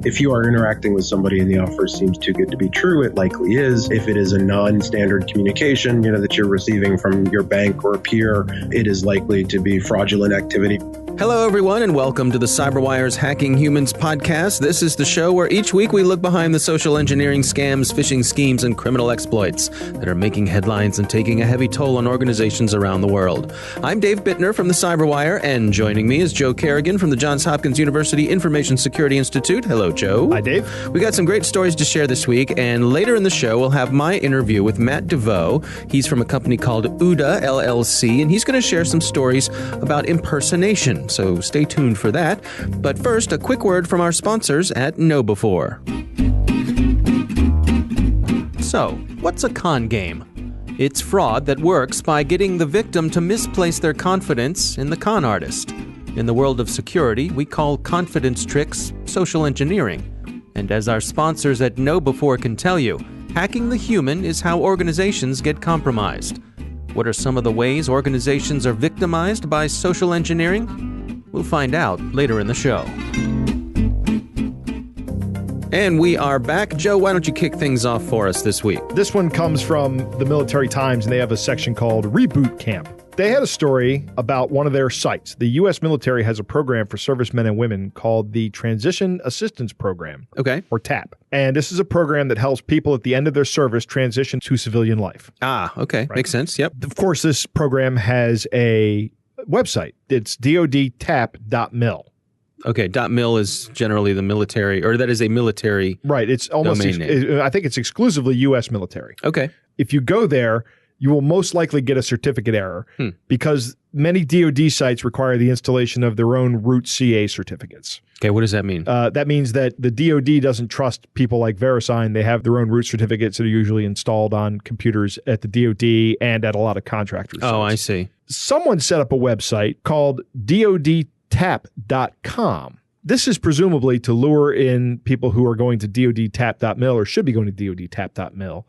If you are interacting with somebody and the offer seems too good to be true, it likely is. If it is a non-standard communication, that you're receiving from your bank or a peer, it is likely to be fraudulent activity. Hello, everyone, and welcome to the CyberWire's Hacking Humans podcast. This is the show where each week we look behind the social engineering scams, phishing schemes, and criminal exploits that are making headlines and taking a heavy toll on organizations around the world. I'm Dave Bittner from the CyberWire, and joining me is Joe Kerrigan from the Johns Hopkins University Information Security Institute. Hello, Joe. Hi, Dave. We got some great stories to share this week, and later in the show we'll have my interview with Matt Devost. He's from a company called OODA LLC, and he's going to share some stories about impersonation. So stay tuned for that. But first, a quick word from our sponsors at KnowBe4. So, what's a con game? It's fraud that works by getting the victim to misplace their confidence in the con artist. In the world of security, we call confidence tricks social engineering. And as our sponsors at KnowBe4 can tell you, hacking the human is how organizations get compromised. What are some of the ways organizations are victimized by social engineering? We'll find out later in the show. And we are back. Joe, why don't you kick things off for us this week? This one comes from the Military Times, and they have a section called Reboot Camp. They had a story about one of their sites. The U.S. military has a program for servicemen and women called the Transition Assistance Program, or TAP. And this is a program that helps people at the end of their service transition to civilian life. Ah, okay. Right? Makes sense. Yep. Of course, this program has a website. It's dodtap.mil. Okay, .mil is generally the military, or that is a military right. It's almost, I think it's exclusively U.S. military. Okay. If you go there, you will most likely get a certificate error because many DoD sites require the installation of their own root CA certificates. Okay, what does that mean? That means that the DoD doesn't trust people like VeriSign. They have their own root certificates that are usually installed on computers at the DoD and at a lot of contractors. Oh, I see. Someone set up a website called dodtap.com. This is presumably to lure in people who are going to dodtap.mil or should be going to dodtap.mil.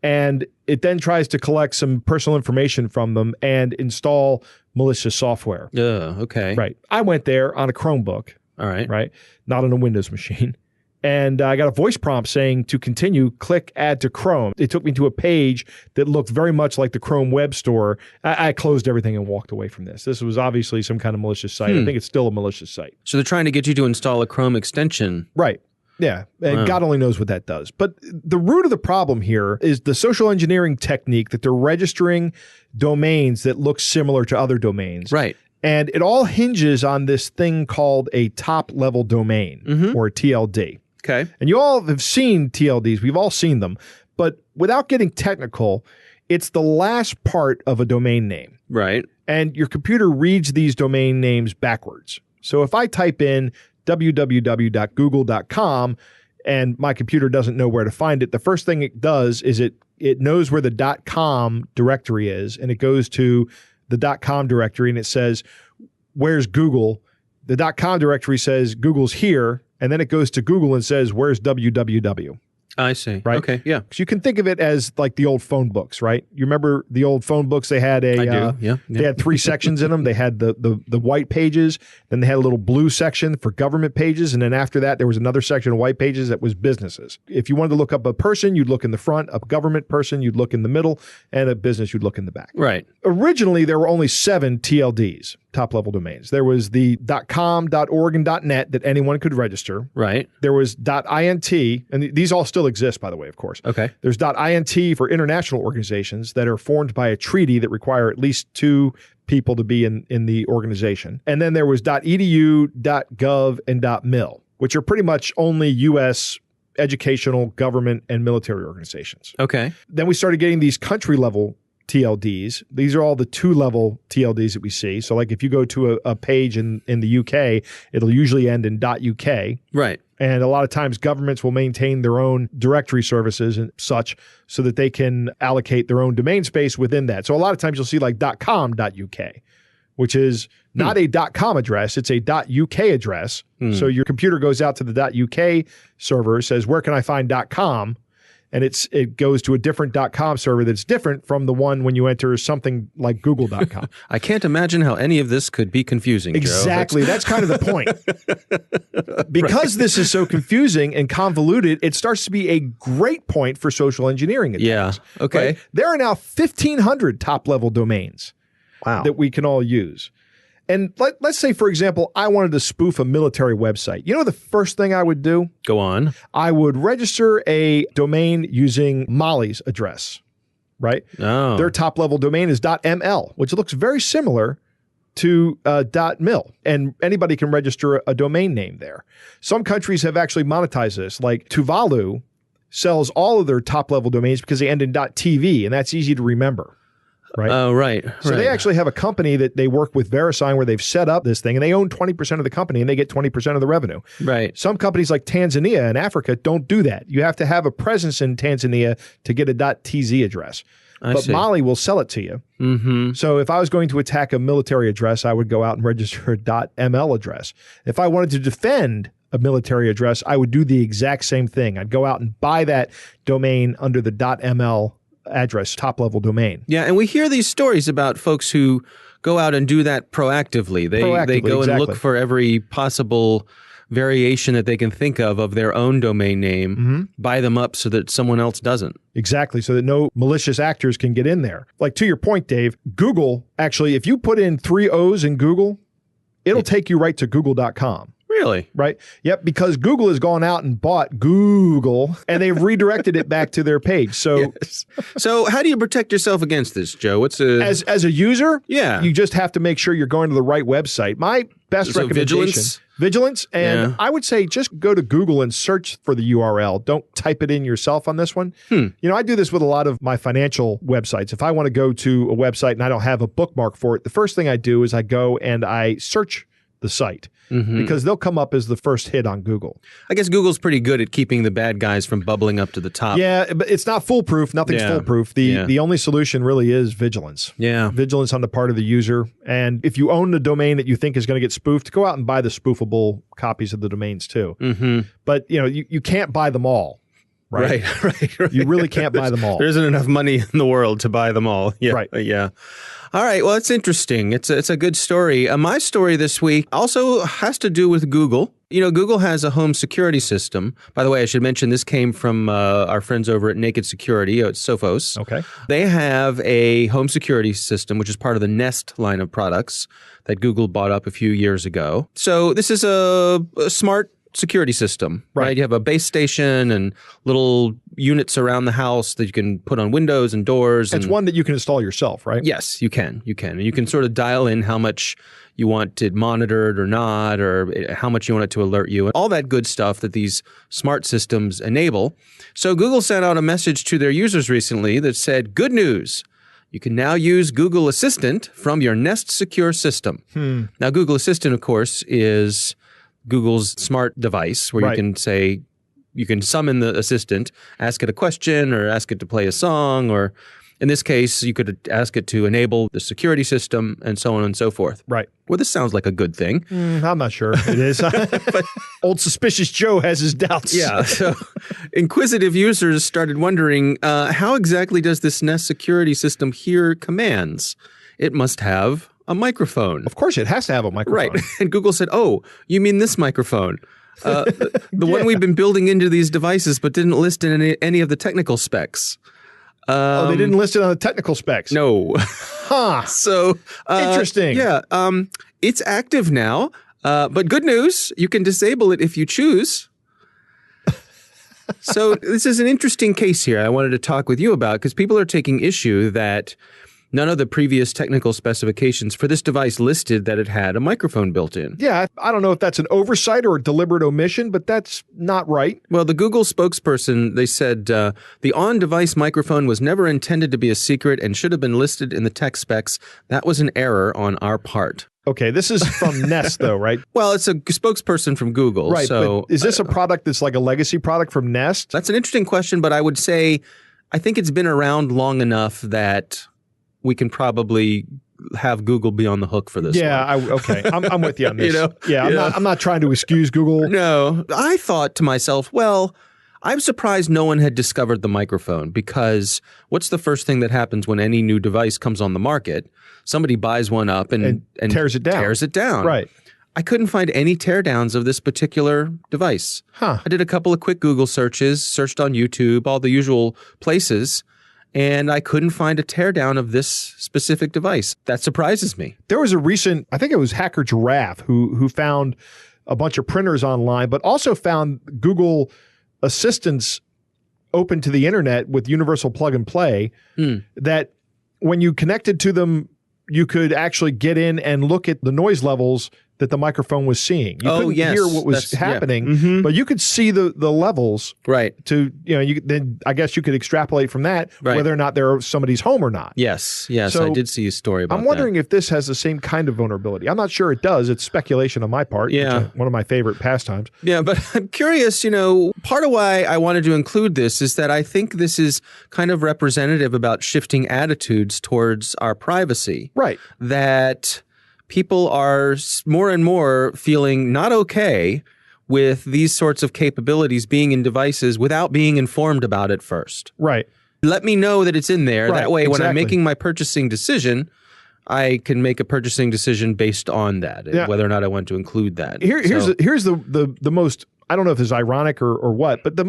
And it then tries to collect some personal information from them and install malicious software. Okay. Right. I went there on a Chromebook. All right. Right. Not on a Windows machine. And I got a voice prompt saying to continue, click add to Chrome. It took me to a page that looked very much like the Chrome web store. I closed everything and walked away from this. This was obviously some kind of malicious site. I think it's still a malicious site. So they're trying to get you to install a Chrome extension. Right. Yeah. And God only knows what that does. But the root of the problem here is the social engineering technique that they're registering domains that look similar to other domains. Right. And it all hinges on this thing called a top-level domain, or a TLD. Okay. And you all have seen TLDs. We've all seen them. But without getting technical, it's the last part of a domain name. Right. And your computer reads these domain names backwards. So if I type in www.google.com and my computer doesn't know where to find it, the first thing it does is it knows where the .com directory is, and it goes to the .com directory and it says, where's Google? The .com directory says Google's here, and then it goes to Google and says, where's www? I see. Right? Okay, yeah. So you can think of it as like the old phone books, right? You remember the old phone books? They had I do. Yeah. They had 3 sections in them. They had the white pages, then they had a little blue section for government pages, and then after that there was another section of white pages that was businesses. If you wanted to look up a person, you'd look in the front, a government person, you'd look in the middle, and a business, you'd look in the back. Right. Originally, there were only 7 TLDs. Top-level domains. There was the .com, .org, and .net that anyone could register. Right. There was .int, and these all still exist, by the way, of course. Okay. There's .int for international organizations that are formed by a treaty that require at least 2 people to be in the organization. And then there was .edu, .gov, and .mil, which are pretty much only U.S. educational, government, and military organizations. Okay. Then we started getting these country-level TLDs. These are all the 2-level TLDs that we see. So like if you go to a page in the UK, it'll usually end in .uk. Right. And a lot of times governments will maintain their own directory services and such so that they can allocate their own domain space within that. So a lot of times you'll see like .com.uk, which is not a .com address, it's a .uk address. So your computer goes out to the .uk server, says, where can I find .com? and it goes to a different .com server that's different from the one when you enter something like google.com. I can't imagine how any of this could be confusing, Exactly. Joe. That's kind of the point. Because this is so confusing and convoluted, it starts to be a great point for social engineering attacks. Yeah. Okay. Right? There are now 1,500 top-level domains that we can all use. And let's say, for example, I wanted to spoof a military website. You know the first thing I would do? Go on. I would register a domain using Mali's address, right? Oh. Their top-level domain is .ml, which looks very similar to .mil, and anybody can register a domain name there. Some countries have actually monetized this, like Tuvalu sells all of their top-level domains because they end in .tv, and that's easy to remember. Right. Oh, right. So they actually have a company that they work with, VeriSign, where they've set up this thing, and they own 20% of the company, and they get 20% of the revenue. Right. Some companies like Tanzania and Africa don't do that. You have to have a presence in Tanzania to get a .tz address. But see. Mali will sell it to you. Mm-hmm. So if I was going to attack a military address, I would go out and register a .ml address. If I wanted to defend a military address, I would do the exact same thing. I'd go out and buy that domain under the .ml address, top-level domain. Yeah, and we hear these stories about folks who go out and do that proactively. They go and look for every possible variation that they can think of their own domain name, buy them up so that someone else doesn't. Exactly, so that no malicious actors can get in there. Like, to your point, Dave, Google, actually, if you put in 3 O's in Google, it'll take you right to google.com. Really? Right? Yep, because Google has gone out and bought Google, and they've redirected it back to their page. So, yes. So how do you protect yourself against this, Joe? As a user, yeah, you just have to make sure you're going to the right website. My best recommendation, vigilance, and I would say just go to Google and search for the URL. Don't type it in yourself on this one. You know, I do this with a lot of my financial websites. If I want to go to a website and I don't have a bookmark for it, the first thing I do is I go and I search the site. Because they'll come up as the first hit on Google. I guess Google's pretty good at keeping the bad guys from bubbling up to the top. Yeah, but it's not foolproof. Nothing's foolproof. The only solution really is vigilance. Yeah. Vigilance on the part of the user. And if you own a domain that you think is going to get spoofed, go out and buy the spoofable copies of the domains too. But you know, you can't buy them all. Right. You really can't buy them all. There isn't enough money in the world to buy them all. Yeah. Right. Yeah. All right. Well, it's interesting. It's a good story. My story this week also has to do with Google. You know, Google has a home security system. By the way, I should mention this came from our friends over at Naked Security at Sophos. Okay. They have a home security system, which is part of the Nest line of products that Google bought up a few years ago. So this is a smart security system, right? You have a base station and little units around the house that you can put on windows and doors. It's one that you can install yourself, right? Yes, you can. And you can sort of dial in how much you want it monitored or not, or how much you want it to alert you, and all that good stuff that these smart systems enable. So Google sent out a message to their users recently that said, good news. You can now use Google Assistant from your Nest Secure system. Now, Google Assistant, of course, is Google's smart device where you can say, you can summon the assistant, ask it a question or ask it to play a song, or in this case, you could ask it to enable the security system and so on and so forth. Right. Well, this sounds like a good thing. I'm not sure it is. But old Suspicious Joe has his doubts. Yeah. So inquisitive users started wondering, how exactly does this Nest security system hear commands? It must have a microphone. Of course, it has to have a microphone. Right. And Google said, oh, you mean this microphone? The one we've been building into these devices but didn't list in any of the technical specs. They didn't list it on the technical specs. No. So interesting. Yeah. It's active now, but good news, you can disable it if you choose. So this is an interesting case here I wanted to talk with you about, because people are taking issue that none of the previous technical specifications for this device listed that it had a microphone built in. Yeah, I don't know if that's an oversight or a deliberate omission, but that's not right. Well, the Google spokesperson, they said, the on-device microphone was never intended to be a secret and should have been listed in the tech specs. That was an error on our part. Okay, this is from Nest, though, right? Well, it's a spokesperson from Google. Right, so, but is this a product that's like a legacy product from Nest? That's an interesting question, but I would say I think it's been around long enough that we can probably have Google be on the hook for this. Yeah, okay. I'm with you on this. You know? I'm not trying to excuse Google. No. I thought to myself, well, I'm surprised no one had discovered the microphone, because what's the first thing that happens when any new device comes on the market? Somebody buys one up and tears it down. Right. I couldn't find any teardowns of this particular device. I did a couple of quick Google searches, searched on YouTube, all the usual places, and I couldn't find a teardown of this specific device. That surprises me. There was a recent, I think it was Hacker Giraffe, who found a bunch of printers online, but also found Google Assistants open to the internet with universal plug and play, that when you connected to them, you could actually get in and look at the noise levels that the microphone was seeing. You couldn't hear what was happening, but you could see the levels. Right. To, then I guess you could extrapolate from that whether or not somebody's home or not. Yes. So I did see a story about that. I'm wondering if this has the same kind of vulnerability. I'm not sure it does. It's speculation on my part. Yeah. One of my favorite pastimes. Yeah, but I'm curious, part of why I wanted to include this is that I think this is kind of representative about shifting attitudes towards our privacy. Right. That people are more and more feeling not okay with these sorts of capabilities being in devices without being informed about it first. Right. Let me know that it's in there. Right, that way, when I'm exactly. making my purchasing decision, I can make a purchasing decision based on that, whether or not I want to include that. Here's the most, I don't know if this is ironic or what, but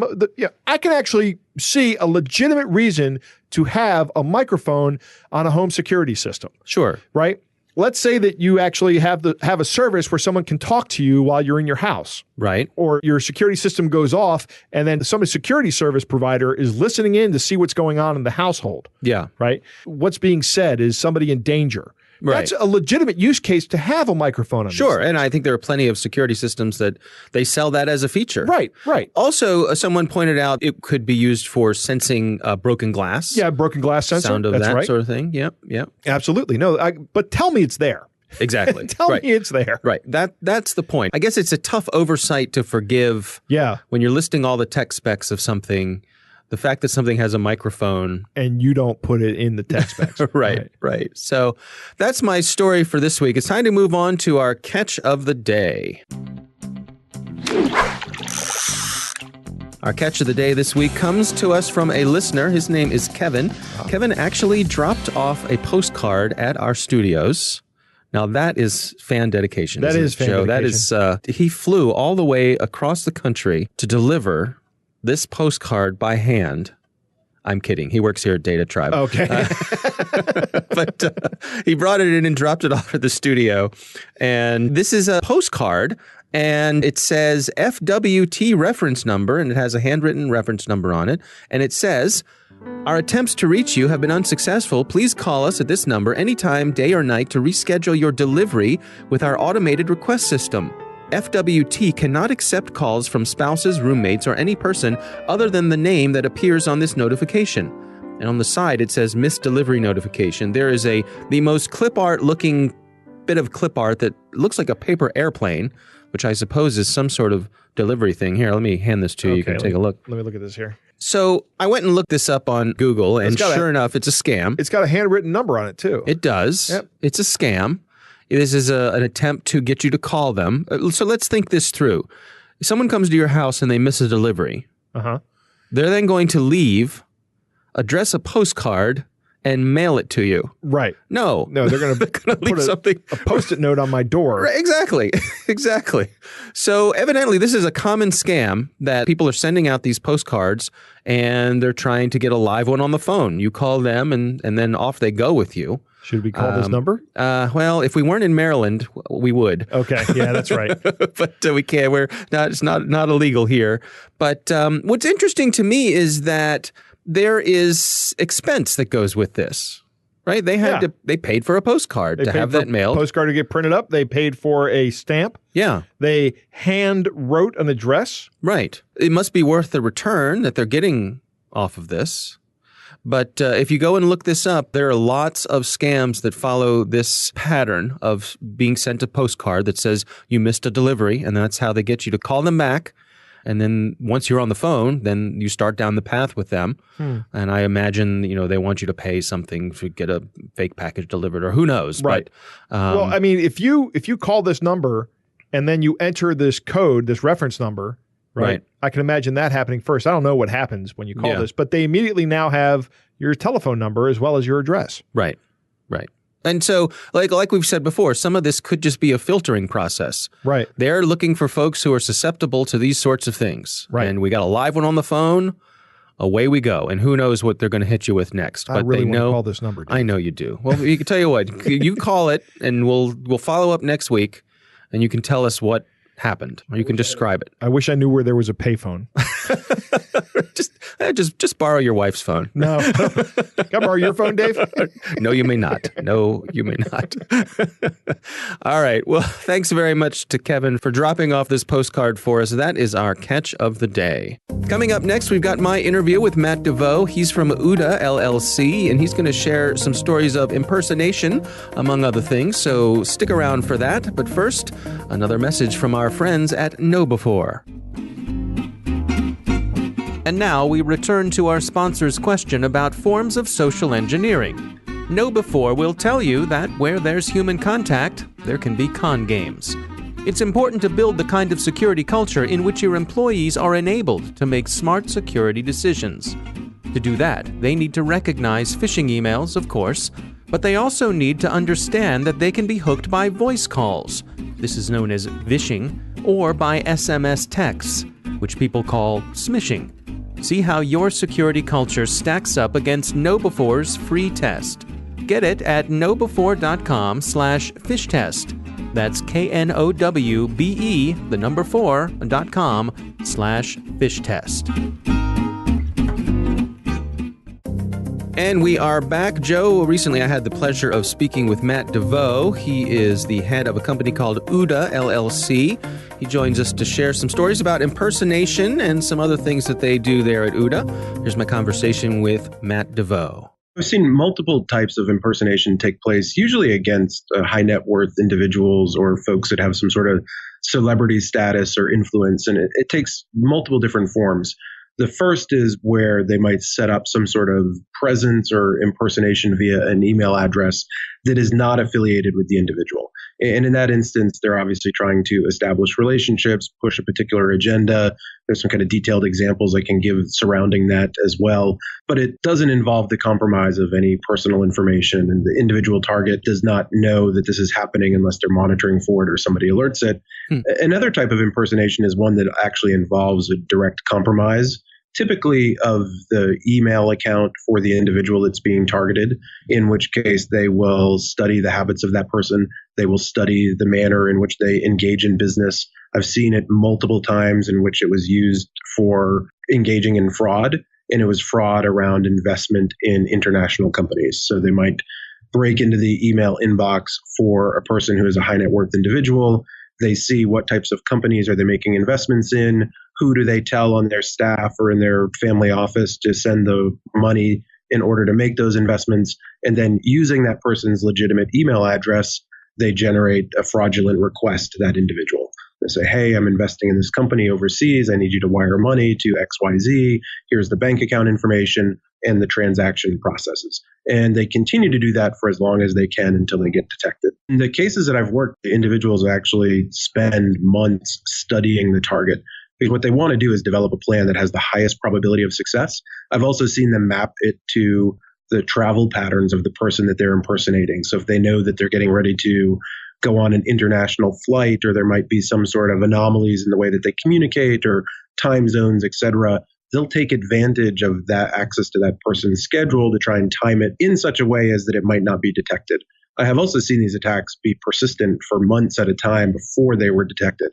I can actually see a legitimate reason to have a microphone on a home security system. Sure. Right? Let's say that you actually have a service where someone can talk to you while you're in your house. Right. Or your security system goes off and then some security service provider is listening in to see what's going on in the household. Yeah. Right. What's being said is somebody in danger. Right. That's a legitimate use case to have a microphone on. Sure. And I think there are plenty of security systems that they sell that as a feature. Right. Right. Also, someone pointed out it could be used for sensing broken glass. Yeah. Broken glass sensor. Sound of That's that right. sort of thing. Yep. Yep. Absolutely. No, but tell me it's there. Exactly. Tell me it's there. Right. That's the point. I guess it's a tough oversight to forgive. Yeah. When you're listing all the tech specs of something, the fact that something has a microphone. And you don't put it in the tech specs. Right. So that's my story for this week. It's time to move on to our catch of the day. Our catch of the day this week comes to us from a listener. His name is Kevin. Kevin actually dropped off a postcard at our studios. Now, that is fan dedication. That is fan dedication. That is, he flew all the way across the country to deliver this postcard by hand. I'm kidding. He works here at Data Tribe. Okay. But he brought it in and dropped it off at the studio. And this is a postcard, and it says FWT reference number, and it has a handwritten reference number on it. And it says, "Our attempts to reach you have been unsuccessful. Please call us at this number anytime, day or night, to reschedule your delivery with our automated request system. FWT cannot accept calls from spouses, roommates, or any person other than the name that appears on this notification." And on the side, it says missed delivery notification. There is the most clip art looking bit of clip art that looks like a paper airplane, which I suppose is some sort of delivery thing. Here, let me hand this to you. You can take a look. Let me look at this here. So I went and looked this up on Google, and sure enough, it's a scam. It's got a handwritten number on it, too. It does. Yep. It's a scam. This is an attempt to get you to call them. So let's think this through. If someone comes to your house and they miss a delivery, they're then going to leave, address a postcard, and mail it to you. Right. No, they're going to leave a Post-it note on my door. Right, exactly. So evidently this is a common scam that people are sending out these postcards and they're trying to get a live one on the phone. You call them and then off they go with you. Should we call this number? Well, if we weren't in Maryland, we would. Okay, yeah, that's right. But we can't. It's not illegal here. But what's interesting to me is that there is expense that goes with this, right? They paid for a postcard to have that mailed. Postcard to get printed up. They paid for a stamp. Yeah. They hand wrote an address. Right. It must be worth the return that they're getting off of this. But if you go and look this up, there are lots of scams that follow this pattern of being sent a postcard that says you missed a delivery, and that's how they get you to call them back. And then once you're on the phone, then you start down the path with them. And I imagine, they want you to pay something to get a fake package delivered, or who knows. Right. But, well, I mean, if you call this number and then you enter this code, this reference number, right? I can imagine that happening first. I don't know what happens when you call this, but they immediately now have your telephone number as well as your address. Right. And so, like we've said before, some of this could just be a filtering process. Right. They're looking for folks who are susceptible to these sorts of things. Right. And we got a live one on the phone. Away we go. And who knows what they're going to hit you with next. I really want to call this number. I know you do. Well, you can tell you what. You call it, and we'll follow up next week, and you can tell us what happened, or you can describe it. I wish I knew where there was a payphone. Just borrow your wife's phone. No. Can I borrow your phone, Dave? No, you may not. No, you may not. All right. Well, thanks very much to Kevin for dropping off this postcard for us. That is our catch of the day. Coming up next, we've got my interview with Matt Devost. He's from OODA LLC, and he's going to share some stories of impersonation, among other things. So stick around for that. But first, another message from our friends at KnowBe4. And now we return to our sponsor's question about forms of social engineering. KnowBe4 will tell you that where there's human contact, there can be con games. It's important to build the kind of security culture in which your employees are enabled to make smart security decisions. To do that, they need to recognize phishing emails, of course, but they also need to understand that they can be hooked by voice calls. This is known as vishing, or by SMS texts, which people call smishing. See how your security culture stacks up against KnowBe4's free test. Get it at knowbe4.com/phish test. That's knowbe4.com/phish test. And we are back. Joe, recently I had the pleasure of speaking with Matt Devost. He is the head of a company called OODA LLC. He joins us to share some stories about impersonation and some other things that they do there at OODA. Here's my conversation with Matt Devost. I've seen multiple types of impersonation take place, usually against high net worth individuals or folks that have some sort of celebrity status or influence, and it takes multiple different forms. The first is where they might set up some sort of presence or impersonation via an email address that is not affiliated with the individual. And in that instance, they're obviously trying to establish relationships, push a particular agenda. There's some kind of detailed examples I can give surrounding that as well. But it doesn't involve the compromise of any personal information. And the individual target does not know that this is happening unless they're monitoring for it or somebody alerts it. Another type of impersonation is one that actually involves a direct compromise, typically of the email account for the individual that's being targeted, in which case they will study the habits of that person. They will study the manner in which they engage in business. I've seen it multiple times in which it was used for engaging in fraud, and it was fraud around investment in international companies. So they might break into the email inbox for a person who is a high net worth individual. They see what types of companies are they making investments in, who do they tell on their staff or in their family office to send the money in order to make those investments. And then using that person's legitimate email address, they generate a fraudulent request to that individual. They say, hey, I'm investing in this company overseas. I need you to wire money to XYZ. Here's the bank account information and the transaction processes. And they continue to do that for as long as they can until they get detected. In the cases that I've worked, the individuals actually spend months studying the target, because what they want to do is develop a plan that has the highest probability of success. I've also seen them map it to the travel patterns of the person that they're impersonating. So if they know that they're getting ready to go on an international flight, or there might be some sort of anomalies in the way that they communicate or time zones, etc., they'll take advantage of that access to that person's schedule to try and time it in such a way as that it might not be detected. I have also seen these attacks be persistent for months at a time before they were detected.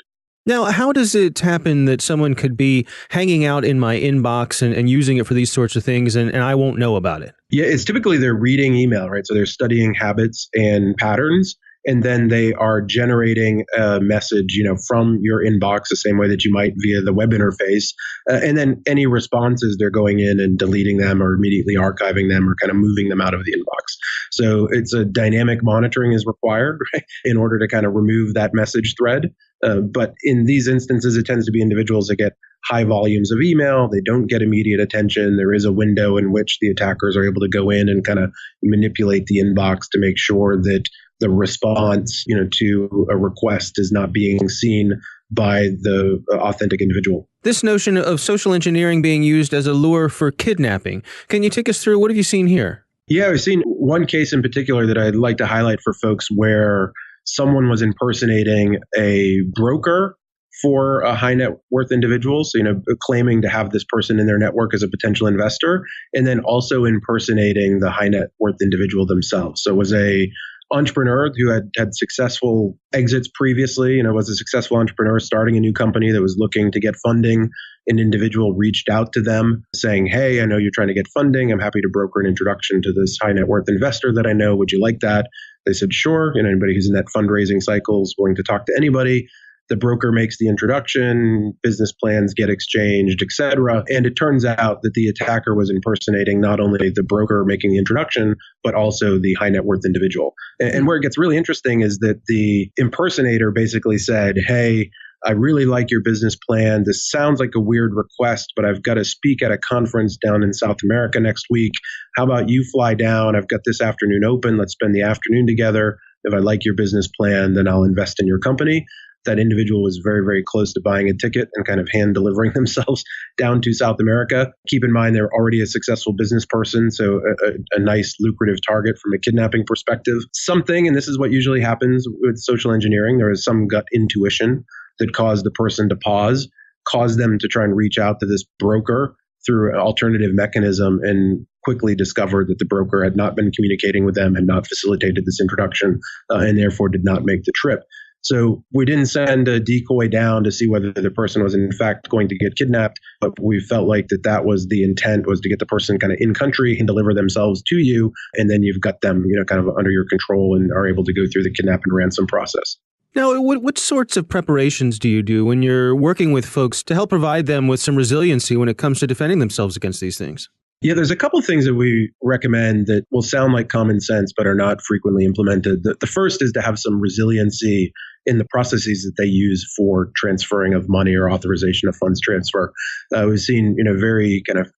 Now, how does it happen that someone could be hanging out in my inbox and using it for these sorts of things and I won't know about it? Yeah, it's typically they're reading email, right? So they're studying habits and patterns, and then they are generating a message, from your inbox the same way that you might via the web interface. And then any responses, they're going in and deleting them or immediately archiving them or kind of moving them out of the inbox. So it's a dynamic monitoring is required, right, in order to kind of remove that message thread. But in these instances, it tends to be individuals that get high volumes of email. They don't get immediate attention. There is a window in which the attackers are able to go in and kind of manipulate the inbox to make sure that the response, to a request is not being seen by the authentic individual. This notion of social engineering being used as a lure for kidnapping. Can you take us through what have you seen here? Yeah, I've seen one case in particular that I'd like to highlight for folks where someone was impersonating a broker for a high net worth individual. So, claiming to have this person in their network as a potential investor, and then also impersonating the high net worth individual themselves. So it was a entrepreneur who had successful exits previously, was a successful entrepreneur starting a new company that was looking to get funding. An individual reached out to them saying, "Hey, I know you're trying to get funding. I'm happy to broker an introduction to this high net worth investor that I know. Would you like that?" They said, "Sure." Anybody who's in that fundraising cycle is willing to talk to anybody. The broker makes the introduction, business plans get exchanged, et cetera. And it turns out that the attacker was impersonating not only the broker making the introduction, but also the high net worth individual. And where it gets really interesting is that the impersonator basically said, "Hey, I really like your business plan. This sounds like a weird request, but I've got to speak at a conference down in South America next week. How about you fly down? I've got this afternoon open. Let's spend the afternoon together. If I like your business plan, then I'll invest in your company." That individual was very, very close to buying a ticket and kind of hand delivering themselves down to South America. Keep in mind, they're already a successful business person, so a nice lucrative target from a kidnapping perspective. Something, and this is what usually happens with social engineering, there is some gut intuition that caused the person to pause, caused them to try and reach out to this broker through an alternative mechanism, and quickly discovered that the broker had not been communicating with them, had not facilitated this introduction, and therefore did not make the trip. So we didn't send a decoy down to see whether the person was in fact going to get kidnapped, but we felt like that was the intent, was to get the person kind of in country and deliver themselves to you. And then you've got them, kind of under your control and are able to go through the kidnap and ransom process. Now, what sorts of preparations do you do when you're working with folks to help provide them with some resiliency when it comes to defending themselves against these things? Yeah, there's a couple of things that we recommend that will sound like common sense, but are not frequently implemented. The first is to have some resiliency in the processes that they use for transferring of money or authorization of funds transfer. We've seen, very kind of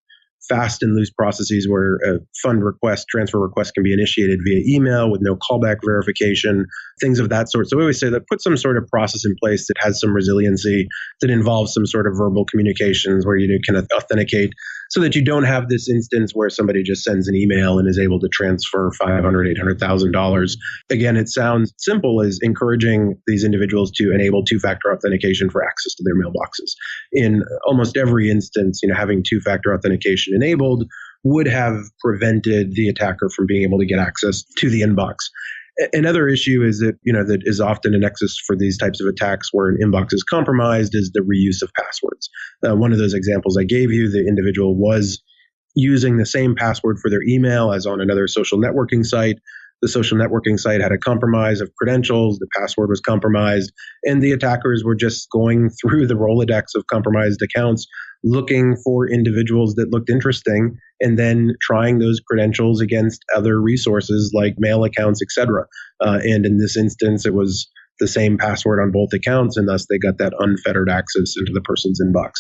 fast and loose processes where a fund request, transfer request can be initiated via email with no callback verification, things of that sort. So we always say that put some sort of process in place that has some resiliency, that involves some sort of verbal communications where you can authenticate, so that you don't have this instance where somebody just sends an email and is able to transfer $500,000, $800,000. Again, it sounds simple as encouraging these individuals to enable two-factor authentication for access to their mailboxes. In almost every instance, having two-factor authentication enabled would have prevented the attacker from being able to get access to the inbox. Another issue is that, that is often a nexus for these types of attacks where an inbox is compromised is the reuse of passwords. One of those examples I gave you, the individual was using the same password for their email as on another social networking site. The social networking site had a compromise of credentials, the password was compromised, and the attackers were just going through the Rolodex of compromised accounts, looking for individuals that looked interesting, and then trying those credentials against other resources like mail accounts, et cetera. And in this instance, it was the same password on both accounts, and thus they got that unfettered access into the person's inbox.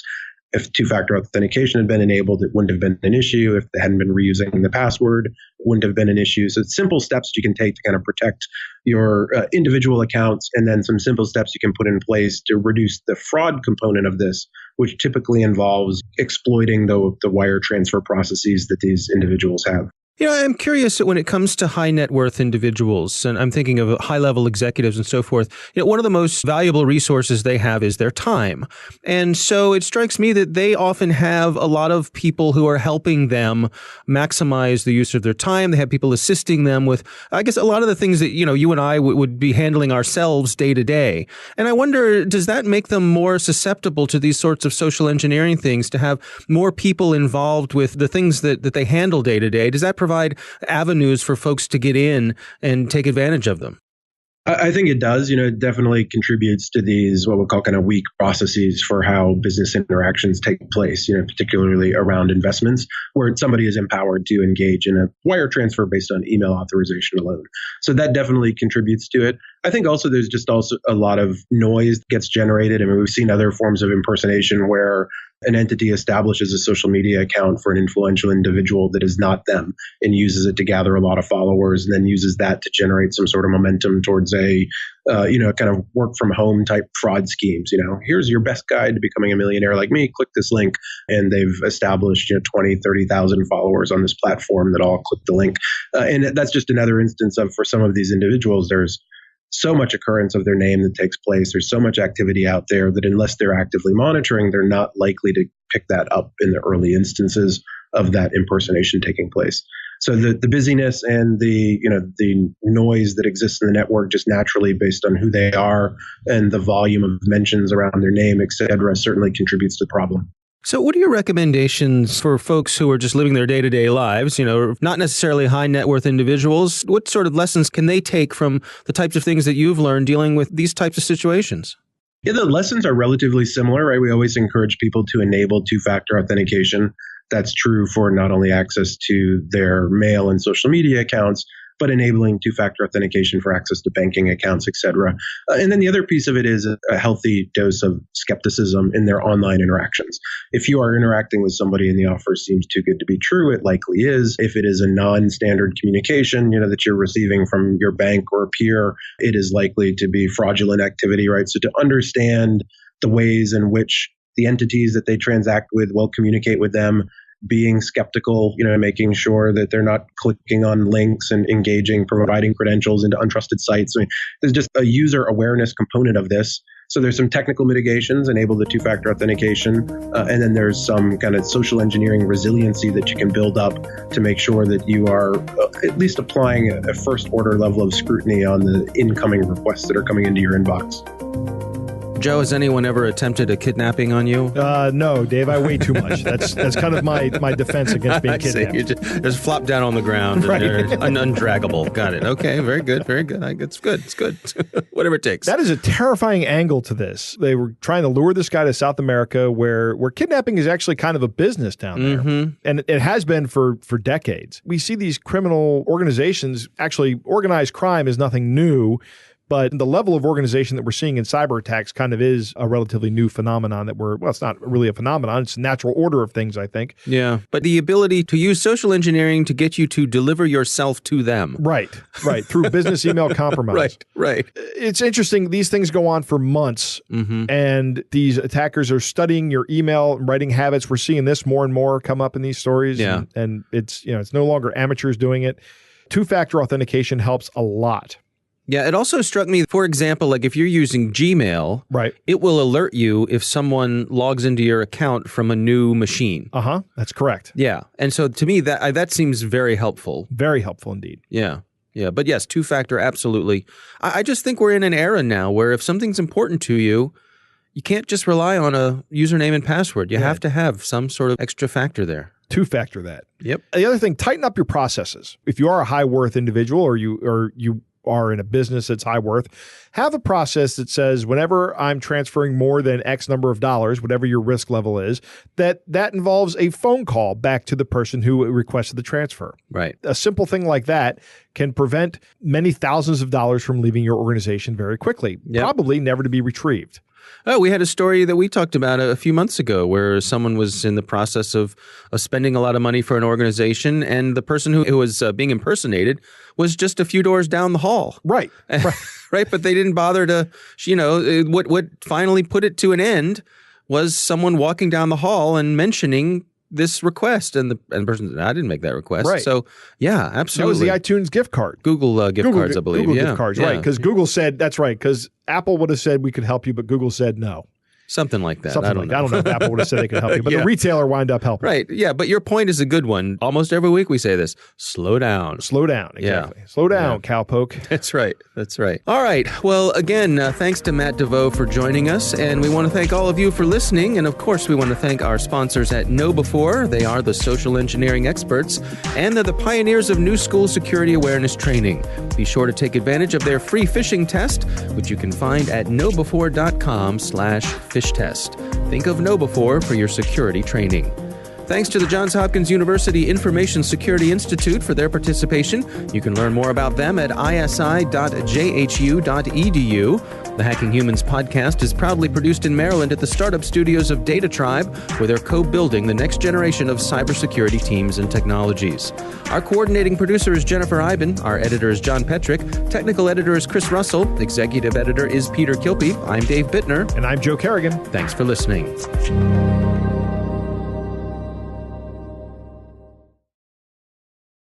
If two-factor authentication had been enabled, it wouldn't have been an issue. If they hadn't been reusing the password, it wouldn't have been an issue. So it's simple steps you can take to kind of protect your individual accounts, and then some simple steps you can put in place to reduce the fraud component of this, which typically involves exploiting the wire transfer processes that these individuals have. I'm curious when it comes to high net worth individuals, and I'm thinking of high level executives and so forth. One of the most valuable resources they have is their time. And so it strikes me that they often have a lot of people who are helping them maximize the use of their time. They have people assisting them with, I guess, a lot of the things that, you and I would be handling ourselves day to day. And I wonder, does that make them more susceptible to these sorts of social engineering things, to have more people involved with the things that they handle day to day? Does that provide avenues for folks to get in and take advantage of them? I think it does. It definitely contributes to these what we call kind of weak processes for how business interactions take place, particularly around investments, where somebody is empowered to engage in a wire transfer based on email authorization alone. So that definitely contributes to it. I think also there's just also a lot of noise that gets generated. I mean, we've seen other forms of impersonation where an entity establishes a social media account for an influential individual that is not them and uses it to gather a lot of followers and then uses that to generate some sort of momentum towards a, kind of work from home type fraud schemes. Here's your best guide to becoming a millionaire like me. Click this link. And they've established 20, 30,000 followers on this platform that all click the link. And that's just another instance of, for some of these individuals, there's so much occurrence of their name that takes place. There's so much activity out there that unless they're actively monitoring, they're not likely to pick that up in the early instances of that impersonation taking place. So the busyness and the noise that exists in the network just naturally based on who they are and the volume of mentions around their name, et cetera, certainly contributes to the problem. So what are your recommendations for folks who are just living their day-to-day lives, not necessarily high net worth individuals? What sort of lessons can they take from the types of things that you've learned dealing with these types of situations? Yeah, the lessons are relatively similar, right? We always encourage people to enable two-factor authentication. That's true for not only access to their mail and social media accounts, but enabling two-factor authentication for access to banking accounts, et cetera. And then the other piece of it is a healthy dose of skepticism in their online interactions. If you are interacting with somebody and the offer seems too good to be true, it likely is. If it is a non-standard communication, that you're receiving from your bank or a peer, it is likely to be fraudulent activity, right? So to understand the ways in which the entities that they transact with will communicate with them, being skeptical, making sure that they're not clicking on links and engaging, providing credentials into untrusted sites. I mean, there's just a user awareness component of this. So there's some technical mitigations, enable the two-factor authentication, and then there's some kind of social engineering resiliency that you can build up to make sure that you are at least applying a first-order level of scrutiny on the incoming requests that are coming into your inbox. Joe, has anyone ever attempted a kidnapping on you? No, Dave, I weigh too much. That's kind of my defense against being kidnapped. You just flop down on the ground and they're undraggable. Got it. Okay, very good, very good. It's good. It's good. Whatever it takes. That is a terrifying angle to this. They were trying to lure this guy to South America where kidnapping is actually kind of a business down there. Mm-hmm. And it has been for decades. We see these criminal organizations, actually organized crime is nothing new. But the level of organization that we're seeing in cyber attacks kind of is a relatively new phenomenon it's not really a phenomenon. It's a natural order of things, I think. Yeah. But the ability to use social engineering to get you to deliver yourself to them. Right. Through business email compromise. Right. It's interesting. These things go on for months, and these attackers are studying your email and writing habits. We're seeing this more and more come up in these stories. Yeah. And it's no longer amateurs doing it. Two-factor authentication helps a lot. Yeah, it also struck me, for example, like if you're using Gmail, right, it will alert you if someone logs into your account from a new machine. That's correct. Yeah, and so to me, that seems very helpful. Very helpful indeed. Yeah, but yes, two-factor, absolutely. I just think we're in an era now where if something's important to you, you can't just rely on a username and password. You have to have some sort of extra factor there. Two-factor that. Yep. The other thing, tighten up your processes. If you are a high-worth individual or you are in a business that's high worth, have a process that says whenever I'm transferring more than X number of dollars, whatever your risk level is, that involves a phone call back to the person who requested the transfer. Right. A simple thing like that can prevent many thousands of dollars from leaving your organization very quickly, probably never to be retrieved. Oh, we had a story that we talked about a few months ago where someone was in the process of spending a lot of money for an organization, and the person who was being impersonated was just a few doors down the hall. Right. Right. But they didn't bother to, what finally put it to an end was someone walking down the hall and mentioning this request, and the person said, I didn't make that request. Right. So, yeah, absolutely. That was the iTunes gift card. Google gift cards, I believe. Google gift cards, right. Because Google said, that's right, because Apple would have said we could help you, but Google said no. Something like that. I don't know if Apple would have said they could help you, but the retailer wound up helping. Right. Yeah. But your point is a good one. Almost every week we say this. Slow down. Slow down. Exactly. Yeah. Slow down, cowpoke. That's right. All right. Well, again, thanks to Matt Devost for joining us. And we want to thank all of you for listening. And of course, we want to thank our sponsors at KnowBe4. They are the social engineering experts, and they're the pioneers of new school security awareness training. Be sure to take advantage of their free phishing test, which you can find at knowbe4.com/phishtest. Think of KnowBe4 for your security training. Thanks to the Johns Hopkins University Information Security Institute for their participation. You can learn more about them at isi.jhu.edu. The Hacking Humans podcast is proudly produced in Maryland at the startup studios of Data Tribe, where they're co-building the next generation of cybersecurity teams and technologies. Our coordinating producer is Jennifer Iben. Our editor is John Petrick. Technical editor is Chris Russell. Executive editor is Peter Kilpe. I'm Dave Bittner. And I'm Joe Kerrigan. Thanks for listening.